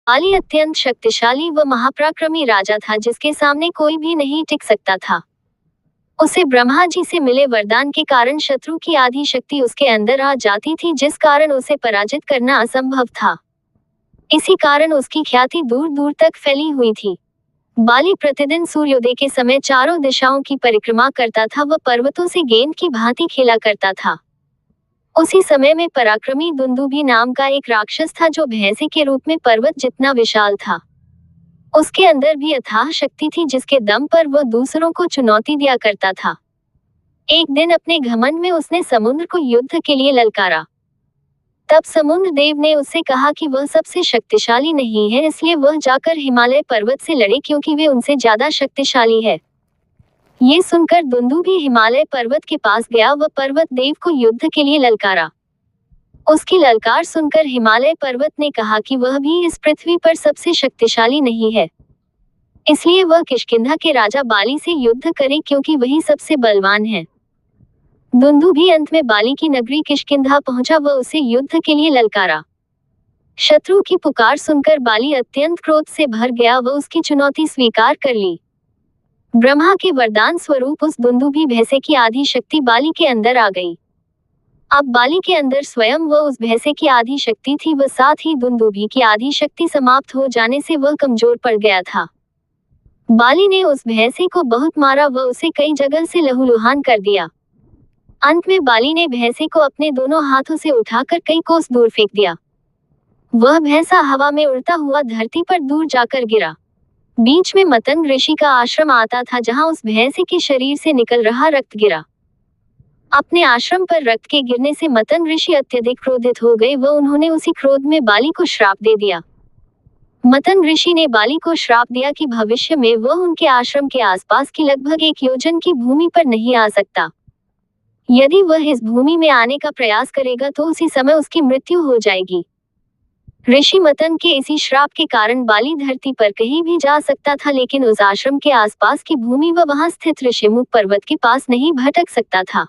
बाली अत्यंत शक्तिशाली व महापराक्रमी राजा था जिसके सामने कोई भी नहीं टिक सकता था। उसे ब्रह्मा जी से मिले वरदान के कारण शत्रु की आधी शक्ति उसके अंदर आ जाती थी, जिस कारण उसे पराजित करना असंभव था। इसी कारण उसकी ख्याति दूर दूर तक फैली हुई थी। बाली प्रतिदिन सूर्योदय के समय चारों दिशाओं की परिक्रमा करता था व पर्वतों से गेंद की भांति खेला करता था। उसी समय में पराक्रमी दुंदुभी नाम का एक राक्षस था जो भैंसे के रूप में पर्वत जितना विशाल था। उसके अंदर भी अथाह शक्ति थी जिसके दम पर वह दूसरों को चुनौती दिया करता था। एक दिन अपने घमंड में उसने समुद्र को युद्ध के लिए ललकारा। तब समुद्र देव ने उससे कहा कि वह सबसे शक्तिशाली नहीं है, इसलिए वह जाकर हिमालय पर्वत से लड़े क्योंकि वे उनसे ज्यादा शक्तिशाली है। ये सुनकर दुंदुभी हिमालय पर्वत के पास गया व पर्वत देव को युद्ध के लिए ललकारा। उसकी ललकार सुनकर हिमालय पर्वत ने कहा कि वह भी इस पृथ्वी पर सबसे शक्तिशाली नहीं है, इसलिए वह किष्किंधा के राजा बाली से युद्ध करे क्योंकि वही सबसे बलवान है। दुंदुभी अंत में बाली की नगरी किष्किंधा पहुंचा व उसे युद्ध के लिए ललकारा। शत्रु की पुकार सुनकर बाली अत्यंत क्रोध से भर गया व उसकी चुनौती स्वीकार कर ली। ब्रह्मा के वरदान स्वरूप उस दुंदुभी भैंसे की आधी शक्ति बाली के अंदर आ गई। अब बाली के अंदर स्वयं व उस भैंसे की आधी शक्ति थी व साथ ही दुंदुभी की आधी शक्ति समाप्त हो जाने से वह कमजोर पड़ गया था। बाली ने उस भैंसे को बहुत मारा व उसे कई जगह से लहूलुहान कर दिया। अंत में बाली ने भैंसे को अपने दोनों हाथों से उठाकर कई कोस दूर फेंक दिया। वह भैंसा हवा में उड़ता हुआ धरती पर दूर जाकर गिरा। बीच में मतंग ऋषि का आश्रम आता था जहां उस भैंसे के शरीर से निकल रहा रक्त गिरा। अपने आश्रम पर रक्त के गिरने से मतंग ऋषि अत्यधिक क्रोधित हो गए व उन्होंने उसी क्रोध में बाली को श्राप दे दिया। मतंग ऋषि ने बाली को श्राप दिया कि भविष्य में वह उनके आश्रम के आसपास की लगभग 1 योजन की भूमि पर नहीं आ सकता। यदि वह इस भूमि में आने का प्रयास करेगा तो उसी समय उसकी मृत्यु हो जाएगी। ऋषि मतंग के इसी श्राप के कारण बाली धरती पर कहीं भी जा सकता था, लेकिन उस आश्रम के आसपास की भूमि व वहां स्थित ऋषिमुख पर्वत के पास नहीं भटक सकता था।